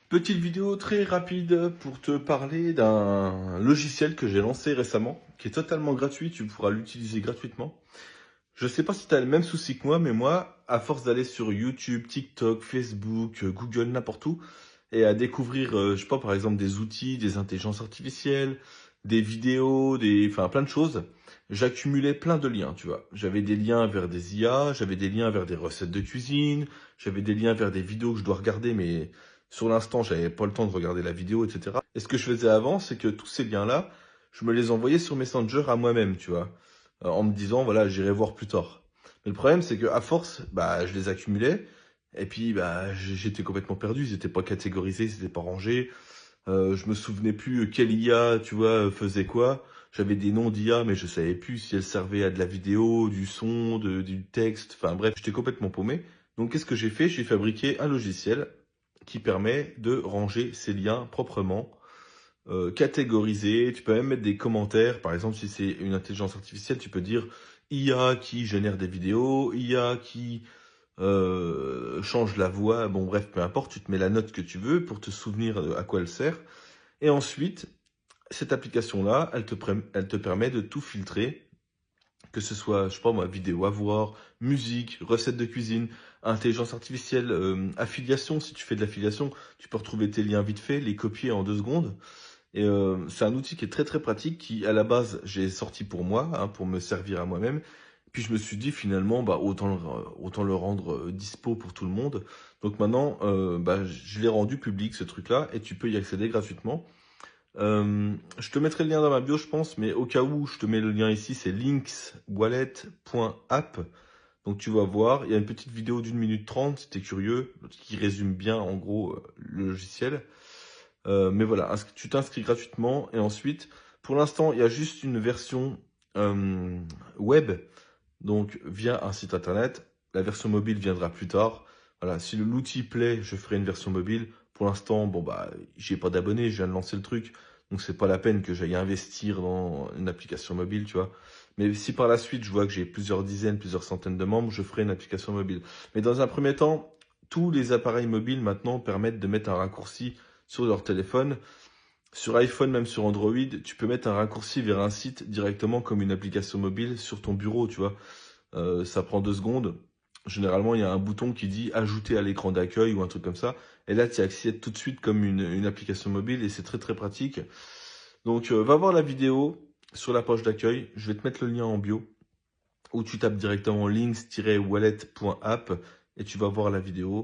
Petite vidéo très rapide pour te parler d'un logiciel que j'ai lancé récemment, qui est totalement gratuit, tu pourras l'utiliser gratuitement. Je sais pas si tu as le même souci que moi, à force d'aller sur YouTube, TikTok, Facebook, Google, n'importe où, et à découvrir, je sais pas, par exemple, des outils, des intelligences artificielles, des vidéos, enfin, plein de choses, j'accumulais plein de liens, tu vois. J'avais des liens vers des IA, j'avais des liens vers des recettes de cuisine, j'avais des liens vers des vidéos que je dois regarder, mais sur l'instant, j'avais pas le temps de regarder la vidéo, etc. Et ce que je faisais avant, c'est que tous ces liens-là, je me les envoyais sur Messenger à moi-même, tu vois, en me disant, voilà, j'irai voir plus tard. Mais le problème, c'est que à force, bah, je les accumulais, et puis, bah, j'étais complètement perdu. Ils étaient pas catégorisés, ils étaient pas rangés. Je me souvenais plus quelle IA, tu vois, faisait quoi. J'avais des noms d'IA, mais je savais plus si elle servait à de la vidéo, du son, du texte. Enfin bref, j'étais complètement paumé. Donc qu'est-ce que j'ai fait? J'ai fabriqué un logiciel qui permet de ranger ces liens proprement, catégoriser. Tu peux même mettre des commentaires. Par exemple, si c'est une intelligence artificielle, tu peux dire IA qui génère des vidéos, IA qui change la voix, bon bref, peu importe, tu te mets la note que tu veux pour te souvenir à quoi elle sert. Et ensuite, cette application-là, elle te permet de tout filtrer, que ce soit, je sais pas moi, vidéo à voir, musique, recettes de cuisine, intelligence artificielle, affiliation, si tu fais de l'affiliation, tu peux retrouver tes liens vite fait, les copier en 2 secondes. Et c'est un outil qui est très très pratique, qui à la base j'ai sorti pour moi, hein, pour me servir à moi-même. Puis je me suis dit finalement, bah autant le rendre dispo pour tout le monde. Donc maintenant, bah, je l'ai rendu public ce truc-là et tu peux y accéder gratuitement. Je te mettrai le lien dans ma bio, je pense, mais au cas où, je te mets le lien ici, c'est linkswallet.app. Donc tu vas voir, il y a une petite vidéo d'1 minute 30, si t'es curieux, qui résume bien en gros le logiciel. Mais voilà, tu t'inscris gratuitement et ensuite, pour l'instant, il y a juste une version euh, web, donc via un site internet. La version mobile viendra plus tard. Voilà, si l'outil plaît, je ferai une version mobile. Pour l'instant, bon bah, j'ai pas d'abonnés, je viens de lancer le truc, donc c'est pas la peine que j'aille investir dans une application mobile, tu vois. Mais si par la suite je vois que j'ai plusieurs dizaines, plusieurs centaines de membres, je ferai une application mobile. Mais dans un premier temps, tous les appareils mobiles maintenant permettent de mettre un raccourci sur leur téléphone. Sur iPhone, même sur Android, tu peux mettre un raccourci vers un site directement comme une application mobile sur ton bureau, tu vois. Ça prend 2 secondes. Généralement, il y a un bouton qui dit ajouter à l'écran d'accueil ou un truc comme ça. Et là, tu y accèdes tout de suite comme une application mobile et c'est très très pratique. Donc, va voir la vidéo sur la page d'accueil. Je vais te mettre le lien en bio où tu tapes directement links-wallet.app et tu vas voir la vidéo.